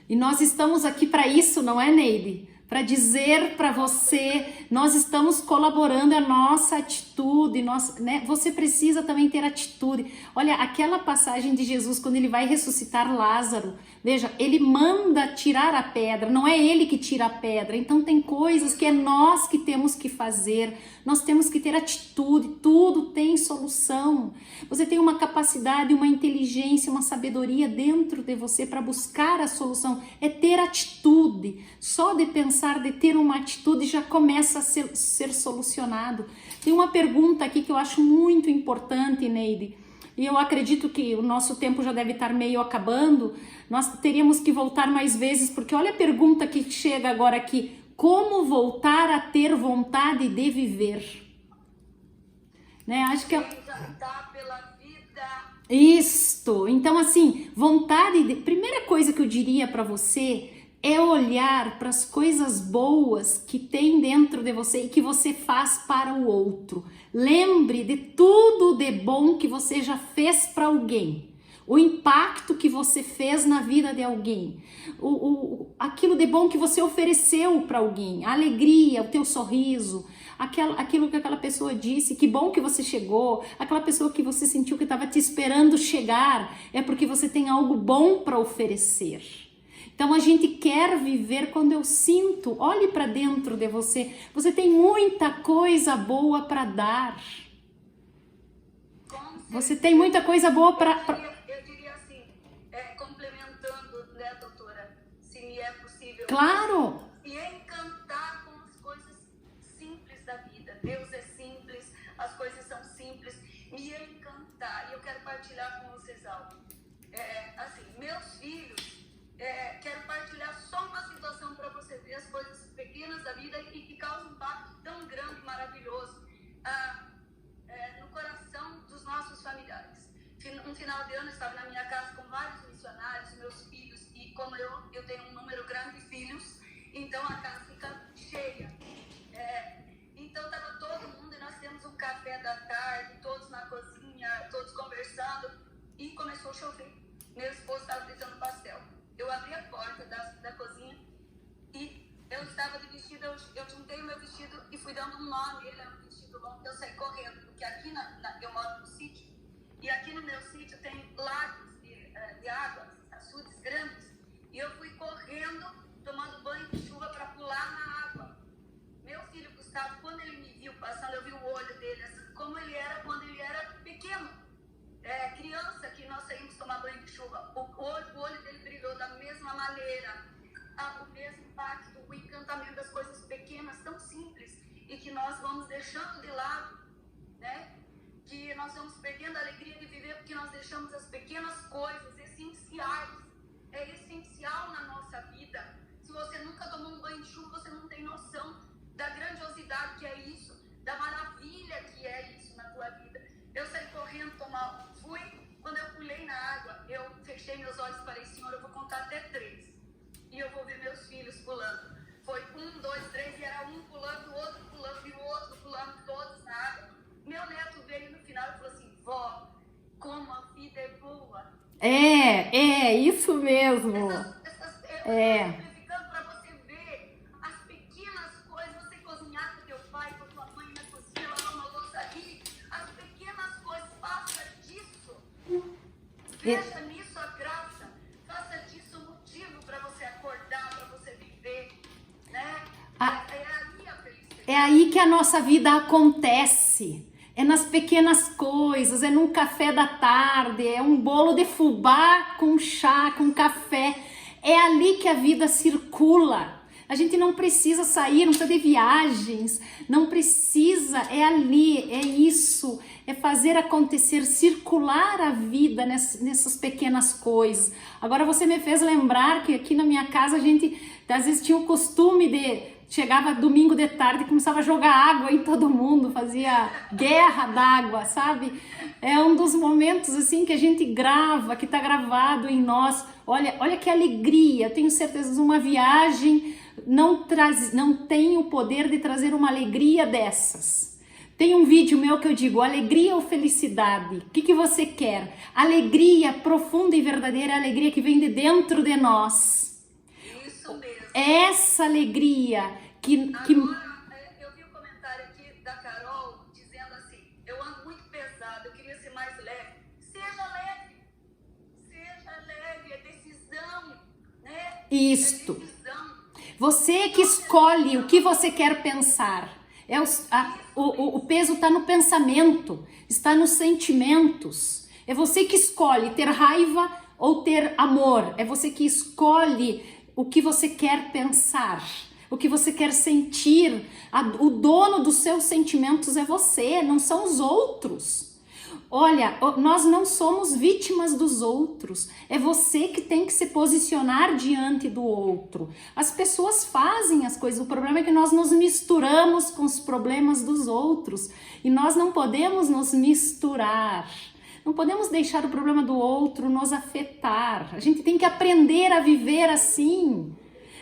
E nós estamos aqui para isso, não é, Neide? Para dizer para você, nós estamos colaborando, a nossa atitude, né? Você precisa também ter atitude. Olha, aquela passagem de Jesus, quando ele vai ressuscitar Lázaro, veja, ele manda tirar a pedra, não é ele que tira a pedra. Então tem coisas que é nós que temos que fazer, nós temos que ter atitude, tudo tem solução. Você tem uma capacidade, uma inteligência, uma sabedoria dentro de você para buscar a solução, é ter atitude. Só de pensar, de ter uma atitude já começa a ser solucionado. Tem uma pergunta aqui que eu acho muito importante, Neide, e eu acredito que o nosso tempo já deve estar meio acabando, nós teríamos que voltar mais vezes, porque olha a pergunta que chega agora aqui: como voltar a ter vontade de viver? Né? Acho que é... Encantar pela vida. Isto, então assim, vontade de... Primeira coisa que eu diria para você é olhar para as coisas boas que tem dentro de você e que você faz para o outro. Lembre de tudo de bom que você já fez para alguém. O impacto que você fez na vida de alguém. Aquilo de bom que você ofereceu para alguém. A alegria, o teu sorriso. Aquilo que aquela pessoa disse, que bom que você chegou. Aquela pessoa que você sentiu que estava te esperando chegar. É porque você tem algo bom para oferecer. Então a gente quer viver quando eu sinto, olhe para dentro de você, você tem muita coisa boa para dar. Você tem muita coisa boa para... Eu diria assim, complementando, né, doutora, se me é possível. Claro! E encantar com as coisas simples da vida. Deus é simples, as coisas são simples. Me encantar, e eu quero partilhar com vocês algo. Assim, meus filhos, quero partilhar só uma situação para você ver as coisas pequenas da vida e que causam um impacto tão grande e maravilhoso no coração dos nossos familiares. Um final de ano eu estava na minha casa com vários missionários, meus filhos, e como eu tenho um número grande de filhos, então a casa fica cheia. Então estava todo mundo e nós temos um café da tarde, todos na cozinha, todos conversando, e começou a chover. Meu esposo estava fritando pastel. Eu abri a porta da cozinha e eu estava de vestido, eu juntei o meu vestido e fui dando um nó nele, era um vestido longo, eu saí correndo, porque aqui eu moro no sítio, e aqui no meu sítio tem lagos de água, açudes grandes, e eu fui correndo, tomando banho de chuva para pular na água. Meu filho Gustavo, quando ele me viu passando, eu vi o olho dele, assim, como ele era quando ele era pequeno. Criança que nós saímos tomar banho de chuva, o olho dele brilhou da mesma maneira, o mesmo impacto, o encantamento das coisas pequenas, tão simples, e que nós vamos deixando de lado, né? Que nós vamos perdendo a alegria de viver porque nós deixamos as pequenas coisas essenciais. É essencial na nossa vida. Se você nunca tomou um banho de chuva, você não tem noção da grandiosidade que é isso, da maravilha que é isso na tua vida. Eu saí correndo, quando eu pulei na água, eu fechei meus olhos e falei: Senhor, eu vou contar até 3. E eu vou ver meus filhos pulando. Foi 1, 2, 3, e era um pulando, o outro pulando, e o outro pulando, todos na água. Meu neto veio no final e falou assim: vó, como a vida é boa. Isso mesmo. Simplificando para você ver as pequenas coisas, você cozinhar com teu pai, com tua mãe na cozinha, lavar uma louça ali, as pequenas coisas, faça disso. Veja nisso a graça, faça disso um motivo para você acordar, para você viver, né? É aí a felicidade. É aí que a nossa vida acontece. É nas pequenas coisas, é num café da tarde, é um bolo de fubá com chá, com café. É ali que a vida circula. A gente não precisa sair, não precisa de viagens, não precisa, é ali, é isso, é fazer acontecer, circular a vida nessas pequenas coisas. Agora você me fez lembrar que aqui na minha casa a gente às vezes tinha o costume de... Chegava domingo de tarde e começava a jogar água em todo mundo, fazia guerra d'água, sabe? É um dos momentos assim que a gente grava, que está gravado em nós. Olha que alegria, tenho certeza, uma viagem não tem o poder de trazer uma alegria dessas. Tem um vídeo meu que eu digo: alegria ou felicidade? O que você quer? Alegria profunda e verdadeira, a alegria que vem de dentro de nós. Isso mesmo. Essa alegria que... Agora, eu vi um comentário aqui da Carol dizendo assim, eu ando muito pesado, eu queria ser mais leve. Seja leve, é decisão, né? Isto. É decisão. Você que escolhe o que você quer pensar. O peso está no pensamento, está nos sentimentos. É você que escolhe ter raiva ou ter amor. É você que escolhe o que você quer pensar, o que você quer sentir. O dono dos seus sentimentos é você, não são os outros. Olha, nós não somos vítimas dos outros. É você que tem que se posicionar diante do outro. As pessoas fazem as coisas. O problema é que nós nos misturamos com os problemas dos outros. E nós não podemos nos misturar. Não podemos deixar o problema do outro nos afetar. A gente tem que aprender a viver assim.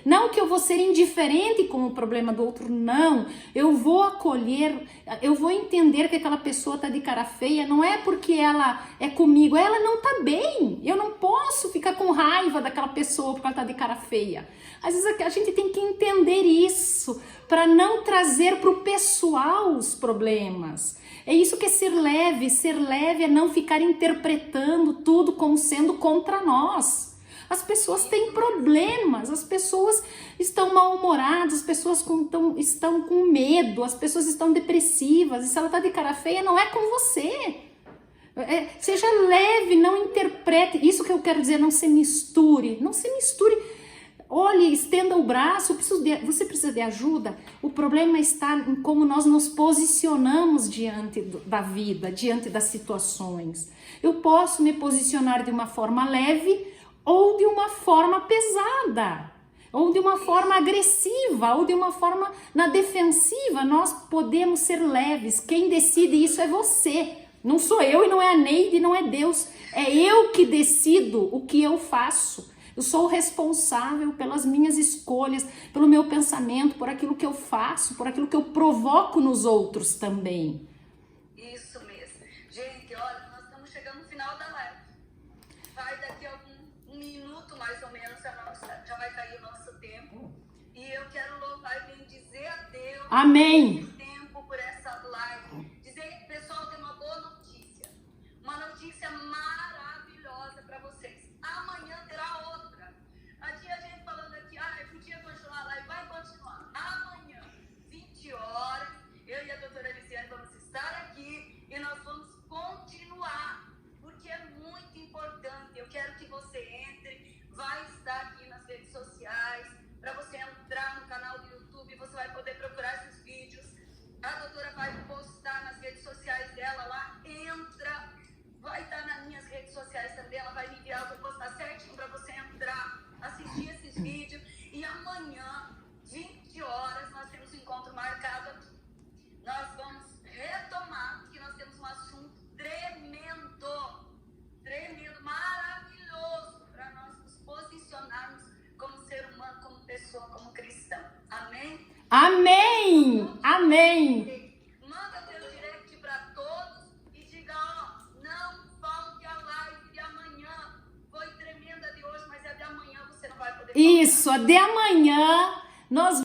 Não que eu vou ser indiferente com o problema do outro, não. Eu vou acolher, eu vou entender que aquela pessoa tá de cara feia, não é porque ela é comigo, ela não tá bem. Eu não posso ficar com raiva daquela pessoa porque ela tá de cara feia. Às vezes a gente tem que entender isso, para não trazer pro pessoal os problemas. É isso que é ser leve é não ficar interpretando tudo como sendo contra nós. As pessoas têm problemas, as pessoas estão mal-humoradas, as pessoas estão com medo, as pessoas estão depressivas, e se ela tá de cara feia, não é com você. Seja leve, não interprete, isso que eu quero dizer, não se misture. Olhe, estenda o braço, você precisa de ajuda. O problema está em como nós nos posicionamos diante da vida, diante das situações. Eu posso me posicionar de uma forma leve, ou de uma forma pesada, ou de uma forma agressiva, ou de uma forma na defensiva. Nós podemos ser leves. Quem decide isso é você. Não sou eu e não é a Neide, não é Deus. É eu que decido o que eu faço. Eu sou responsável pelas minhas escolhas, pelo meu pensamento, por aquilo que eu faço, por aquilo que eu provoco nos outros também. Isso mesmo. Gente, olha, nós estamos chegando no final da live. Vai daqui a um minuto mais ou menos, já vai cair o nosso tempo. E eu quero louvar e bendizer a Deus. Amém. Por esse tempo, por essa live. Dizer que o pessoal tem uma boa notícia. Uma notícia maravilhosa para vocês. Amanhã terá outra. Aqui a gente falando aqui, podia continuar a live, vai continuar. Amanhã, 20 horas, eu e a doutora Elisiane vamos estar aqui e nós vamos continuar. Porque é muito importante. Eu quero que você entre, vai estar aqui nas redes sociais, para você entrar no canal do YouTube, você vai poder procurar esses vídeos. A doutora vai postar nas redes sociais dela lá, entra, vai estar nas minhas redes sociais também, ela vai me enviar, eu vou postar certinho para você entrar, assistir esses vídeos. E amanhã, 20 horas, nós temos um encontro marcado aqui. Nós vamos retomar, porque nós temos um assunto tremendo, maravilhoso, para nós nos posicionarmos como ser humano, como pessoa, como cristão. Amém? Amém! Amém! Manda teu direct para todos e diga, não falte a live de amanhã. Foi tremenda de hoje, mas é de amanhã, você não vai poder faltar. Isso, de amanhã nós